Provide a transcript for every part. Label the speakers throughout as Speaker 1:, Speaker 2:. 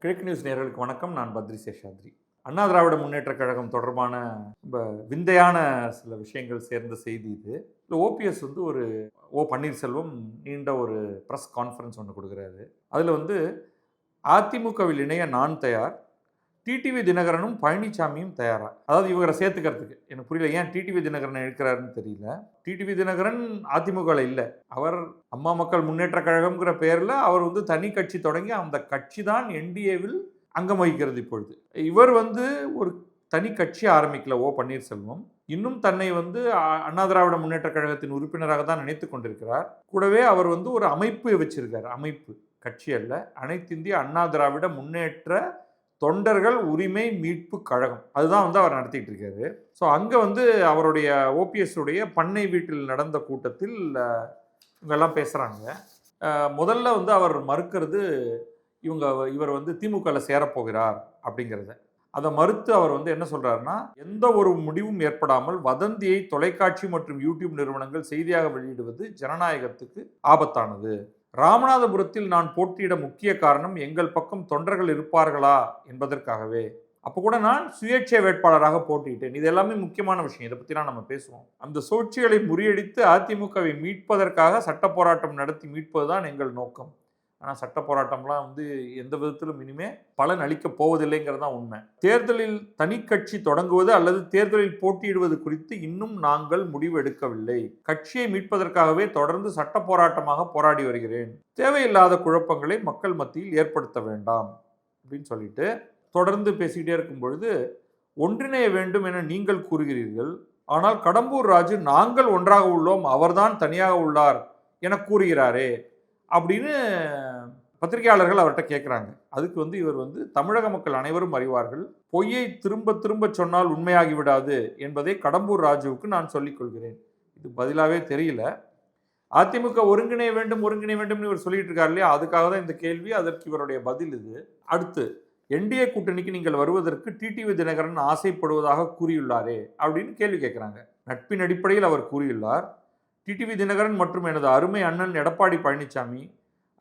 Speaker 1: கிழக்கு நியூஸ் நேயர்களுக்கு வணக்கம். நான் பத்ரி சேஷாத்ரி. அண்ணா திராவிட முன்னேற்றக் கழகம் தொடர்பான ரொம்ப விந்தையான சில விஷயங்கள் சேர்ந்த செய்தி இது. இல்ல ஓபிஎஸ் வந்து பன்னீர்செல்வம் நீண்ட ஒரு பிரஸ் கான்ஃபரன்ஸ் ஒண்ணு குடுக்குறாரு. அதுல அதிமுகவில் இணைய நான் தயார். டிடிவி தினகரனும் பழனிசாமியும் தயாரா? அதாவது இவர சேர்த்துக்கிறதுக்கு. எனக்கு புரியல. ஏன் டிடிவி தினகரனை இழுக்கிறாருன்னு தெரியல. டிடிவி தினகரன் அதிமுகல இல்ல. அவர் அம்மா மக்கள் முன்னேற்றக் கழகம்ங்கிற பெயர்ல அவர் தனி கட்சி தொடங்கி அந்த கட்சி தான் என்டிஏவில் அங்கம் வகிக்கிறது இப்பொழுது. இவர் ஒரு தனி கட்சி ஆரம்பிக்கல பன்னீர்செல்வம். இன்னும் தன்னை அண்ணா திராவிட முன்னேற்றக் கழகத்தின் உறுப்பினராக தான் நினைத்துக் கொண்டிருக்கிறார். கூடவே அவர் ஒரு அமைப்பு வச்சிருக்கார். அமைப்பு, கட்சி அல்ல. அனைத்திந்திய அண்ணா திராவிட முன்னேற்ற தொண்டர்கள் உரிமை மீட்பு கழகம். அதுதான் அவர் நடத்திட்டு இருக்காரு. ஸோ அங்கே அவருடைய ஓபிஎஸ் உடைய பண்ணை வீட்டில் நடந்த கூட்டத்தில் இவங்கெல்லாம் பேசுகிறாங்க. முதல்ல அவர் மறுக்கிறது இவர் திமுகவில் சேரப்போகிறார் அப்படிங்கிறத. அதை மறுத்து அவர் என்ன சொல்றாருன்னா, எந்த ஒரு முடிவும் ஏற்படாமல் வதந்தியை தொலைக்காட்சி மற்றும் யூடியூப் நிறுவனங்கள் செய்தியாக வெளியிடுவது ஜனநாயகத்துக்கு ஆபத்தானது. ராமநாதபுரத்தில் நான் போட்டியிட முக்கிய காரணம் எங்கள் பக்கம் தொண்டர்கள் இருப்பார்களா என்பதற்காகவே. அப்போ கூட நான் சுயேட்சை வேட்பாளராக போட்டியிட்டேன். இது எல்லாமே முக்கியமான விஷயம். இதை பற்றிலாம் நம்ம பேசுவோம். அந்த சூழ்ச்சிகளை முறியடித்து அதிமுகவை மீட்பதற்காக சட்ட போராட்டம் நடத்தி மீட்பதுதான் எங்கள் நோக்கம். ஆனால் சட்ட போராட்டம்லாம் எந்த விதத்திலும் இனிமே பலன் அளிக்கப் போவதில்லைங்கிறது தான் உண்மை. தேர்தலில் தனி கட்சி தொடங்குவது அல்லது தேர்தலில் போட்டியிடுவது குறித்து இன்னும் நாங்கள் முடிவு எடுக்கவில்லை. கட்சியை மீட்பதற்காகவே தொடர்ந்து சட்ட போராட்டமாக போராடி வருகிறேன். தேவையில்லாத குழப்பங்களை மக்கள் மத்தியில் ஏற்படுத்த வேண்டாம் அப்படின்னு சொல்லிட்டு தொடர்ந்து பேசிக்கிட்டே இருக்கும் பொழுது, ஒன்றிணைய வேண்டும் என நீங்கள் கூறுகிறீர்கள், ஆனால் கடம்பூர் ராஜு நாங்கள் ஒன்றாக உள்ளோம், அவர்தான் தனியாக உள்ளார் என கூறுகிறாரே அப்படின்னு பத்திரிகையாளர்கள் அவர்கிட்ட கேட்குறாங்க. அதுக்கு இவர் தமிழக மக்கள் அனைவரும் அறிவார்கள், பொய்யை திரும்ப திரும்ப சொன்னால் உண்மையாகி விடாது என்பதை கடம்பூர் ராஜுவுக்கு நான் சொல்லிக் கொள்கிறேன். இது பதிலாகவே தெரியல. அதிமுக ஒருங்கிணைய வேண்டும் இவர் சொல்லிட்டு இருக்காரு இல்லையா, அதுக்காக தான் இந்த கேள்வி. அதற்கு இவருடைய பதில் இது. அடுத்து, என்டிஏ கூட்டணிக்கு நீங்கள் வருவதற்கு டிடிவி தினகரன் ஆசைப்படுவதாக கூறியுள்ளாரே அப்படின்னு கேள்வி கேட்குறாங்க. நட்பின் அடிப்படையில் அவர் கூறியுள்ளார். டிடிவி தினகரன் மற்றும் எனது அருமை அண்ணன் எடப்பாடி பழனிசாமி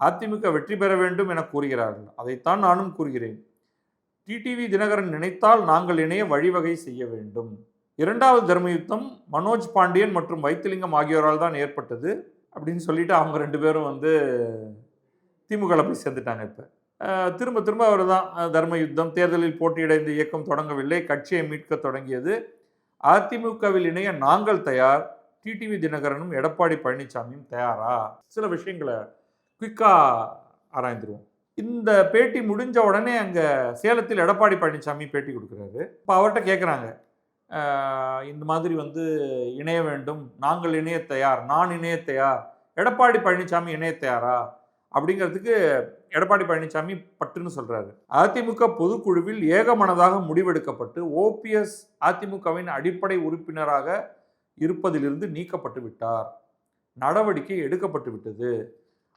Speaker 1: அதிமுக வெற்றி பெற வேண்டும் என கூறுகிறார்கள். அதைத்தான் நானும் கூறுகிறேன். டிடிவி தினகரன் நினைத்தால் நாங்கள் இணைய வழிவகை செய்ய வேண்டும். இரண்டாவது தர்ம யுத்தம் மனோஜ் பாண்டியன் மற்றும் வைத்திலிங்கம் ஆகியோரால் தான் ஏற்பட்டது அப்படின்னு சொல்லிட்டு அவங்க ரெண்டு பேரும் திமுக போய் சேர்ந்துட்டாங்க. இப்போ திரும்ப திரும்ப அவர் தான் தர்ம யுத்தம், தேர்தலில் போட்டியிட இந்த இயக்கம் தொடங்கவில்லை, கட்சியை மீட்க தொடங்கியது, அதிமுகவில் இணைய நாங்கள் தயார், டிடிவி தினகரனும் எடப்பாடி பழனிசாமியும் தயாரா? சில விஷயங்களை குயிக்கா ஆராய்ந்துருவோம். இந்த பேட்டி முடிஞ்ச உடனே அங்கே சேலத்தில் எடப்பாடி பழனிசாமி பேட்டி கொடுக்குறாரு. இப்போ அவர்கிட்ட கேட்குறாங்க, இந்த மாதிரி இணைய வேண்டும், நாங்கள் இணைய தயார், நான் இணைய தயார், எடப்பாடி பழனிசாமி இணைய தயாரா அப்படிங்கிறதுக்கு எடப்பாடி பழனிசாமி பட்டுன்னு சொல்றாரு. அதிமுக பொதுக்குழுவில் ஏகமனதாக முடிவெடுக்கப்பட்டு ஓபிஎஸ் அதிமுகவின் அடிப்படை உறுப்பினராக இருப்பதிலிருந்து நீக்கப்பட்டு விட்டார். நடவடிக்கை எடுக்கப்பட்டு விட்டது.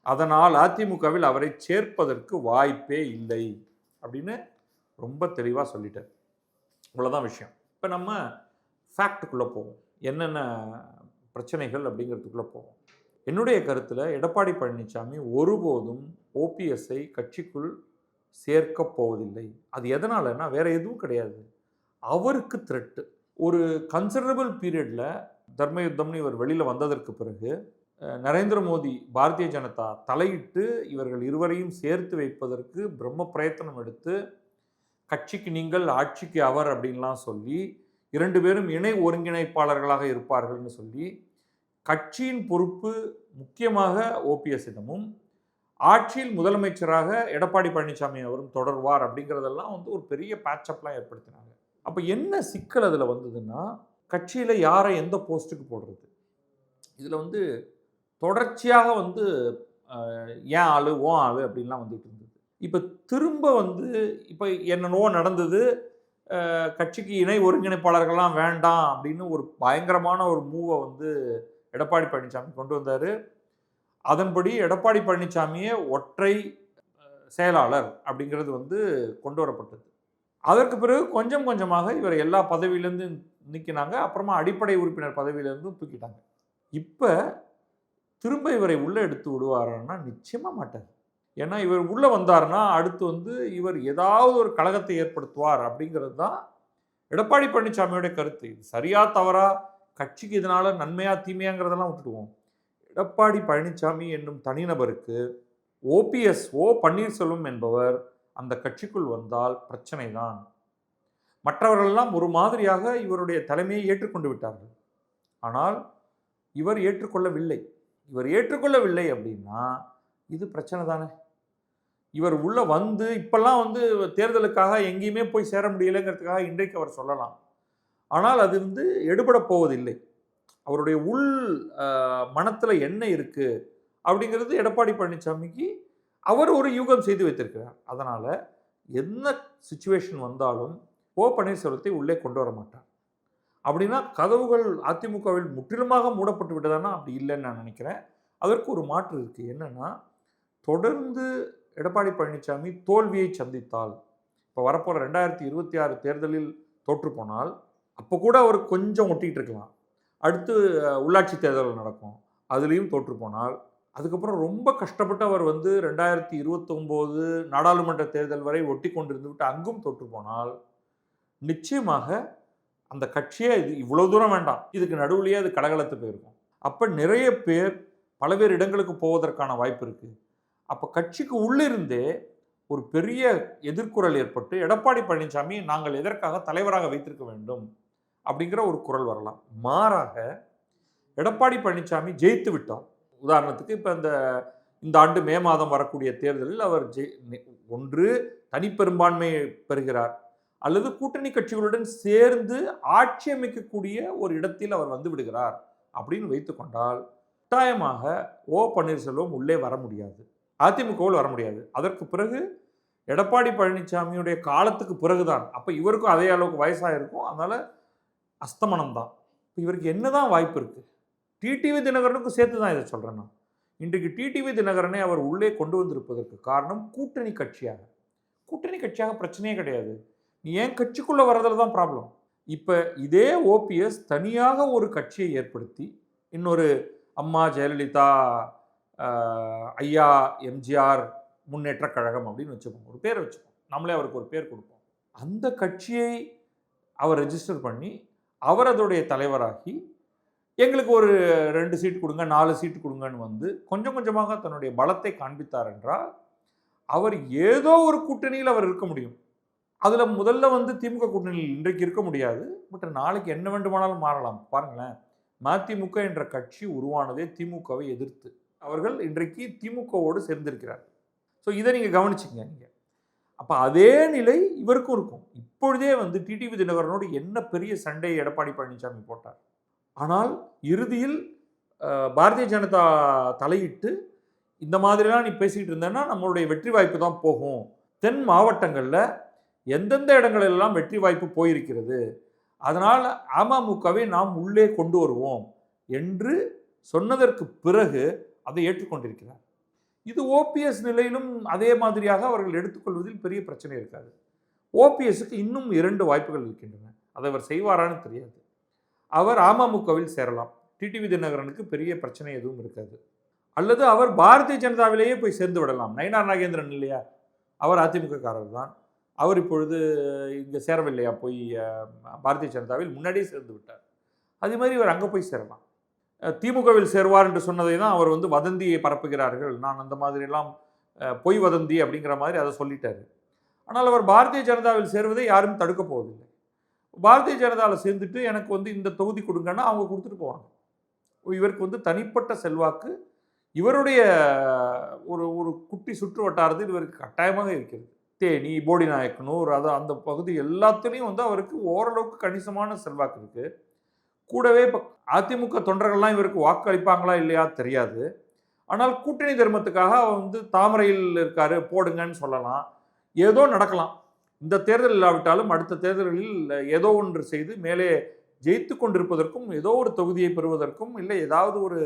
Speaker 1: அதனால் அதிமுகவில் அவரை சேர்ப்பதற்கு வாய்ப்பே இல்லை அப்படின்னு ரொம்ப தெளிவாக சொல்லிட்டார். இவ்வளோதான் விஷயம். இப்போ நம்ம ஃபேக்டுக்குள்ளே போவோம். என்னென்ன பிரச்சனைகள் அப்படிங்கிறதுக்குள்ளே போவோம். என்னுடைய கருத்தில் எடப்பாடி பழனிசாமி ஒருபோதும் ஓபிஎஸ்ஐ கட்சிக்குள் சேர்க்க போவதில்லை. அது எதனாலன்னா வேற எதுவும் கிடையாது. அவருக்கு த்ரெட்டு. ஒரு கன்சிடரபிள் பீரியடில் தர்ம யுத்தம்னு இவர் வெளியில் வந்ததற்கு பிறகு நரேந்திர மோடி, பாரதிய ஜனதா தலையிட்டு இவர்கள் இருவரையும் சேர்த்து வைப்பதற்கு பிரம்ம பிரயத்தனம் எடுத்து, கட்சிக்கு நீங்கள் ஆட்சிக்கு அவர் அப்படின்லாம் சொல்லி, இரண்டு பேரும் இணை ஒருங்கிணைப்பாளர்களாக இருப்பார்கள்னு சொல்லி, கட்சியின் பொறுப்பு முக்கியமாக ஓபிஎஸ்ஸிடமும், ஆட்சியில் முதலமைச்சராக எடப்பாடி பழனிசாமி அவரும் தொடர்வார் அப்படிங்கிறதெல்லாம் ஒரு பெரிய பேட்சப்லாம் ஏற்படுத்தினாங்க. அப்போ என்ன சிக்கல் அதில் வந்ததுன்னா, கட்சியில் யாரை எந்த போஸ்ட்டுக்கு போடுறது, இதில் தொடர்ச்சியாக ஏன் ஆளு ஓ ஆளு அப்படின்லாம் வந்துட்டு இருந்தது. இப்போ திரும்ப இப்போ என்னென்னவோ நடந்தது, கட்சிக்கு இணை ஒருங்கிணைப்பாளர்கள்லாம் வேண்டாம் அப்படின்னு ஒரு பயங்கரமான ஒரு மூவை எடப்பாடி பழனிசாமி கொண்டு வந்தார். அதன்படி எடப்பாடி பழனிசாமியே ஒற்றை செயலாளர் அப்படிங்கிறது கொண்டு வரப்பட்டது. அதற்கு பிறகு கொஞ்சம் கொஞ்சமாக இவர் எல்லா பதவியிலேருந்து நீக்கினாங்க. அப்புறமா அடிப்படை உறுப்பினர் பதவியிலேருந்து தூக்கிட்டாங்க. இப்போ திரும்ப இவரை உள்ளே எடுத்து விடுவாரான்னா நிச்சயமாக மாட்டார். ஏன்னா இவர் உள்ளே வந்தார்னா அடுத்து வந்து இவர் ஏதாவது ஒரு கழகத்தை ஏற்படுத்துவார் அப்படிங்கிறது தான் எடப்பாடி பழனிசாமியோட கருத்து. இது சரியா தவறா, கட்சிக்கு இதனால நன்மையா தீமையாங்கிறதெல்லாம் விட்டுடுவோம். எடப்பாடி பழனிசாமி என்னும் தனிநபருக்கு ஓ பன்னீர்செல்வம் என்பவர் அந்த கட்சிக்குள் வந்தால் பிரச்சனை தான். மற்றவர்களெல்லாம் ஒரு மாதிரியாக இவருடைய தலைமையை ஏற்றுக்கொண்டு விட்டார்கள். ஆனால் இவர் ஏற்றுக்கொள்ளவில்லை. இவர் ஏற்றுக்கொள்ளவில்லை அப்படின்னா இது பிரச்சனை தானே. இவர் உள்ள வந்து இப்பெல்லாம் வந்து தேர்தலுக்காக எங்கேயுமே போய் சேர முடியலைங்கிறதுக்காக இன்றைக்கு அவர் சொல்லலாம். ஆனால் அது வந்து எடுபட போவதில்லை. அவருடைய உள் மனத்தில் என்ன இருக்கு அப்படிங்கிறது எடப்பாடி பழனிசாமிக்கு அவர் ஒரு யூகம் செய்து வைத்திருக்கிறார். அதனால் என்ன சிச்சுவேஷன் வந்தாலும் பன்னீர்செல்வத்தை உள்ளே கொண்டு வர மாட்டார். அப்படின்னா கதவுகள் அதிமுகவில் முற்றிலுமாக மூடப்பட்டு விட்டதானா? அப்படி இல்லைன்னு நான் நினைக்கிறேன். அதற்கு ஒரு மாற்று இருக்குது. என்னென்னா, தொடர்ந்து எடப்பாடி பழனிசாமி தோல்வியை சந்தித்தால், இப்போ வரப்போகிற 2026 தேர்தலில் தோற்று போனால், அப்போ கூட அவர் கொஞ்சம் ஒட்டிகிட்டு இருக்கலாம். அடுத்து உள்ளாட்சி தேர்தல் நடக்கும், அதுலேயும் தோற்று போனால், அதுக்கப்புறம் ரொம்ப கஷ்டப்பட்டு அவர் வந்து 2029 நாடாளுமன்ற தேர்தல் வரை ஒட்டி கொண்டிருந்து விட்டு அங்கும் தோற்று போனால், நிச்சயமாக அந்த கட்சியே இது இவ்வளோ தூரம் வேண்டாம், இதுக்கு நடுவுலையே அது கடகலத்து போயிருக்கும். அப்போ நிறைய பேர் பல்வேறு இடங்களுக்கு போவதற்கான வாய்ப்பு இருக்குது. அப்போ கட்சிக்கு உள்ளிருந்தே ஒரு பெரிய எதிர்குரல் ஏற்பட்டு எடப்பாடி பழனிசாமி நாங்கள் எதற்காக தலைவராக வைத்திருக்க வேண்டும் அப்படிங்கிற ஒரு குரல் வரலாம். மாறாக எடப்பாடி பழனிசாமி ஜெயித்து விட்டார். உதாரணத்துக்கு இப்போ இந்த ஆண்டு மே மாதம் வரக்கூடிய தேர்தலில் அவர் ஒன்று தனிப்பெரும்பான்மை பெறுகிறார், அல்லது கூட்டணி கட்சிகளுடன் சேர்ந்து ஆட்சி அமைக்கக்கூடிய ஒரு இடத்தில் அவர் வந்து விடுகிறார் அப்படின்னு வைத்துக்கொண்டால், கட்டாயமாக பன்னீர்செல்வம் உள்ளே வர முடியாது, அதிமுகவில் வர முடியாது. அதற்கு பிறகு எடப்பாடி பழனிசாமியுடைய காலத்துக்கு பிறகுதான், அப்போ இவருக்கும் அதே அளவுக்கு வயசாக இருக்கும், அதனால் அஸ்தமனம் தான். இப்போ இவருக்கு என்னதான் வாய்ப்பு இருக்குது? டிடிவி தினகரனுக்கும் சேர்த்து தான் இதை சொல்கிறேன் நான். இன்றைக்கு டிடிவி தினகரனை அவர் உள்ளே கொண்டு வந்திருப்பதற்கு காரணம் கூட்டணி கட்சியாக பிரச்சனையே கிடையாது. நீ ஏன் கட்சிக்குள்ளே வர்றதில் தான் ப்ராப்ளம். இப்போ இதே ஓபிஎஸ் தனியாக ஒரு கட்சியை ஏற்படுத்தி, இன்னொரு அம்மா ஜெயலலிதா, ஐயா எம்ஜிஆர் முன்னேற்ற கழகம் அப்படின்னு வச்சுப்போம், ஒரு பேர் வச்சுப்போம், நம்மளே அவருக்கு ஒரு பேர் கொடுப்போம். அந்த கட்சியை அவர் ரெஜிஸ்டர் பண்ணி அவர் அதோடைய தலைவராகி எங்களுக்கு ஒரு 2 சீட் கொடுங்க, 4 சீட்டு கொடுங்கன்னு வந்து கொஞ்சம் கொஞ்சமாக தன்னுடைய பலத்தை காண்பித்தார் என்றால், அவர் ஏதோ ஒரு கூட்டணியில் அவர் இருக்க முடியும். அதில் முதல்ல வந்து திமுக கூட்டணியில் இன்றைக்கு இருக்க முடியாது, பட் நாளைக்கு என்ன வேண்டுமானாலும் மாறலாம். பாருங்களேன், மதிமுக என்ற கட்சி உருவானதே திமுகவை எதிர்த்து. அவர்கள் இன்றைக்கு திமுகவோடு சேர்ந்திருக்கிறார். ஸோ இதை நீங்கள் கவனிச்சிங்க. நீங்கள் அப்போ அதே நிலை இவருக்கும் இருக்கும். இப்பொழுதே வந்து டிடிவி தினகரனோடு என்ன பெரிய சண்டை எடப்பாடி பழனிசாமி போட்டார். ஆனால் இறுதியில் பாரதிய ஜனதா தலையிட்டு இந்த மாதிரிலாம் நீ பேசிக்கிட்டு இருந்தேன்னா நம்மளுடைய வெற்றி வாய்ப்பு தான் போகும், தென் மாவட்டங்களில் எந்தெந்த இடங்களெல்லாம் வெற்றி வாய்ப்பு போயிருக்கிறது, அதனால் அமமுகவை நாம் உள்ளே கொண்டு வருவோம் என்று சொன்னதற்கு பிறகு அதை ஏற்றுக்கொண்டிருக்கிறார். இது ஓபிஎஸ் நிலையிலும் அதே மாதிரியாக அவர்கள் எடுத்துக்கொள்வதில் பெரிய பிரச்சனை இருக்காது. ஓபிஎஸ்க்கு இன்னும் 2 வாய்ப்புகள் இருக்கின்றன. அதை அவர் செய்வாரான்னு தெரியாது. அவர் அமமுகவில் சேரலாம், டிடிவி தினகரனுக்கு பெரிய பிரச்சனை எதுவும் இருக்காது. அல்லது அவர் பாரதிய ஜனதாவிலேயே போய் சேர்ந்து விடலாம். நயினார் நாகேந்திரன் இல்லையா, அவர் அதிமுகக்காரர் தான். அவர் இப்பொழுது இங்கே சேரவில்லையா, போய் பாரதிய ஜனதாவில் முன்னாடியே சேர்ந்து விட்டார். அதே மாதிரி இவர் அங்கே போய் சேரலாம். திமுகவில் சேருவார் என்று சொன்னதை தான் அவர் வந்து வதந்தியை பரப்புகிறார்கள், நான் அந்த மாதிரிலாம் பொய் வதந்தி அப்படிங்கிற மாதிரி அதை சொல்லிட்டார். ஆனால் அவர் பாரதிய ஜனதாவில் சேருவதை யாரும் தடுக்க போவதில்லை. பாரதிய ஜனதாவில் சேர்ந்துட்டு எனக்கு வந்து இந்த தொகுதி கொடுங்கன்னா அவங்க கொடுத்துட்டு போவாங்க. இவருக்கு வந்து தனிப்பட்ட செல்வாக்கு, இவருடைய ஒரு ஒரு குட்டி சுற்று வட்டாரத்தில் இவருக்கு கட்டாயமாக இருக்கிறது. தேனி, போடிநாயக்கனூர், அந்த பகுதி எல்லாத்துலேயும் வந்து அவருக்கு ஓரளவுக்கு கணிசமான செல்வாக்கு இருக்குது. கூடவே இப்போ அதிமுக தொண்டர்கள்லாம் இவருக்கு வாக்கு அளிப்பாங்களா இல்லையா தெரியாது. ஆனால் கூட்டணி தர்மத்துக்காக அவர் வந்து தாமரையில் இருக்காரு போடுங்கன்னு சொல்லலாம், ஏதோ நடக்கலாம். இந்த தேர்தல் இல்லாவிட்டாலும் அடுத்த தேர்தல்களில் ஏதோ ஒன்று செய்து மேலே ஜெயித்து கொண்டிருப்பதற்கும், ஏதோ ஒரு தொகுதியை பெறுவதற்கும், இல்லை ஏதாவது ஒரு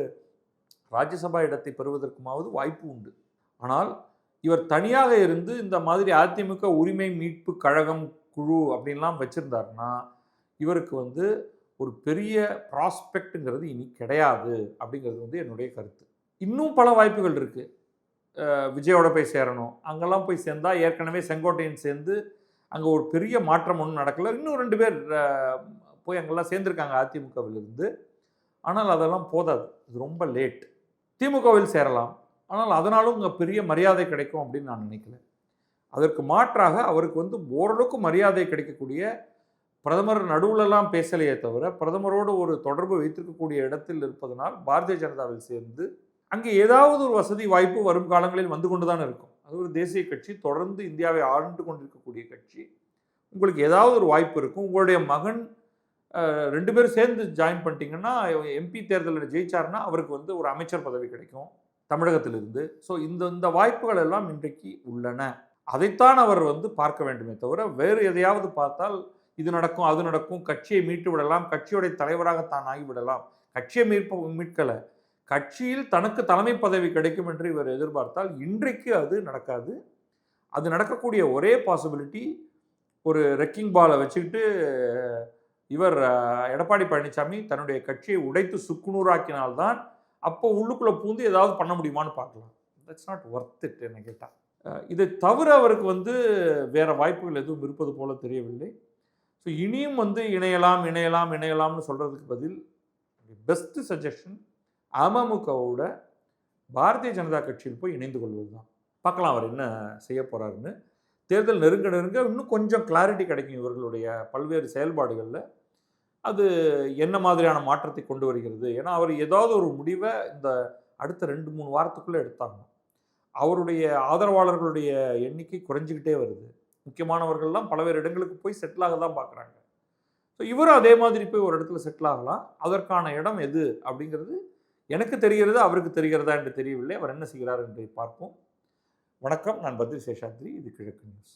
Speaker 1: ராஜ்யசபா இடத்தை பெறுவதற்குமாவது வாய்ப்பு உண்டு. ஆனால் இவர் தனியாக இருந்து இந்த மாதிரி அதிமுக உரிமை மீட்பு கழகம் குழு அப்படின்லாம் வச்சுருந்தாருன்னா இவருக்கு வந்து ஒரு பெரிய ப்ராஸ்பெக்ட்டுங்கிறது இனி கிடையாது அப்படிங்கிறது வந்து என்னுடைய கருத்து. இன்னும் பல வாய்ப்புகள் இருக்குது. விஜயோட போய் சேரணும். அங்கெல்லாம் போய் சேர்ந்தா ஏற்கனவே செங்கோட்டையன் சேர்ந்து அங்கே ஒரு பெரிய மாற்றம் ஒன்றும் நடக்கல. இன்னும் 2 பேர் போய் அங்கெல்லாம் சேர்ந்துருக்காங்க அதிமுகவிலிருந்து. ஆனால் அதெல்லாம் போதாது. இது ரொம்ப லேட். திமுகவில் சேரலாம். ஆனால் அதனாலும் இங்கே பெரிய மரியாதை கிடைக்கும் அப்படின்னு நான் நினைக்கல. அதற்கு மாற்றாக அவருக்கு வந்து ஓரளவுக்கு மரியாதை கிடைக்கக்கூடிய, பிரதமர் நடுவுலலாம் பேசலையே தவிர பிரதமரோடு ஒரு தொடர்பு வைத்திருக்கக்கூடிய இடத்தில் இருப்பதனால் பாரதிய ஜனதாவில் சேர்ந்து அங்கே ஏதாவது ஒரு வசதி வாய்ப்பு வரும் காலங்களில் வந்து கொண்டு தான் இருக்கும். அது ஒரு தேசிய கட்சி, தொடர்ந்து இந்தியாவை ஆண்டு கொண்டிருக்கக்கூடிய கட்சி. உங்களுக்கு ஏதாவது ஒரு வாய்ப்பு இருக்கும். உங்களுடைய மகன் 2 பேரும் சேர்ந்து ஜாயின் பண்ணிட்டீங்கன்னா, எம்பி தேர்தலில் ஜெயிச்சாருன்னா அவருக்கு வந்து ஒரு அமைச்சர் பதவி கிடைக்கும் தமிழகத்திலிருந்து. ஸோ இந்த வாய்ப்புகள் எல்லாம் இன்றைக்கு உள்ளன. அதைத்தான் அவர் வந்து பார்க்க வேண்டுமே தவிர வேறு எதையாவது பார்த்தால் இது நடக்கும், அது நடக்கும், கட்சியை மீட்டு விடலாம், கட்சியுடைய தலைவராக தான் ஆகிவிடலாம். கட்சியை மீட்கலை, கட்சியில் தனக்கு தலைமை பதவி கிடைக்கும் என்று இவர் எதிர்பார்த்தால் இன்றைக்கு அது நடக்காது. அது நடக்கக்கூடிய ஒரே பாசிபிலிட்டி, ஒரு ரெக்கிங் பாலை வச்சுக்கிட்டு இவர் எடப்பாடி பழனிசாமி தன்னுடைய கட்சியை உடைத்து சுக்குநூறாக்கினால்தான் அப்போ உள்ளுக்குள்ளே பூந்து ஏதாவது பண்ண முடியுமான்னு பார்க்கலாம். தட்ஸ் நாட் ஒர்த் இட் என்ன கேட்டால். இதை தவிர அவருக்கு வந்து வேறு வாய்ப்புகள் எதுவும் இருப்பது போல தெரியவில்லை. ஸோ இனியும் வந்து இணையலாம்னு சொல்கிறதுக்கு பதில் பெஸ்ட் சஜஷன் அமமுகவோட பாரதிய ஜனதா கட்சியில் போய் இணைந்து கொள்வது தான். பார்க்கலாம் அவர் என்ன செய்ய போகிறாருன்னு. தேர்தல் நெருங்க இன்னும் கொஞ்சம் கிளாரிட்டி கிடைக்கும் இவர்களுடைய பல்வேறு செயல்பாடுகளில். அது என்ன மாதிரியான மாற்றத்தை கொண்டு வருகிறது. ஏன்னா அவர் ஏதாவது ஒரு முடிவை இந்த அடுத்த 2-3 வாரத்துக்குள்ளே எடுத்தாங்க. அவருடைய ஆதரவாளர்களுடைய எண்ணிக்கை குறைஞ்சிக்கிட்டே வருது. முக்கியமானவர்கள்லாம் பல்வேறு இடங்களுக்கு போய் செட்டில் ஆக தான் பார்க்குறாங்க. ஸோ இவரும் அதே மாதிரி போய் ஒரு இடத்துல செட்டில் ஆகலாம். அதற்கான இடம் எது அப்படிங்கிறது எனக்கு தெரிகிறது, அவருக்கு தெரிகிறதா என்று தெரியவில்லை. அவர் என்ன செய்கிறார் என்று பார்ப்போம். வணக்கம், நான் பத்ரி சேஷாத்ரி. இது கிழக்கு நியூஸ்.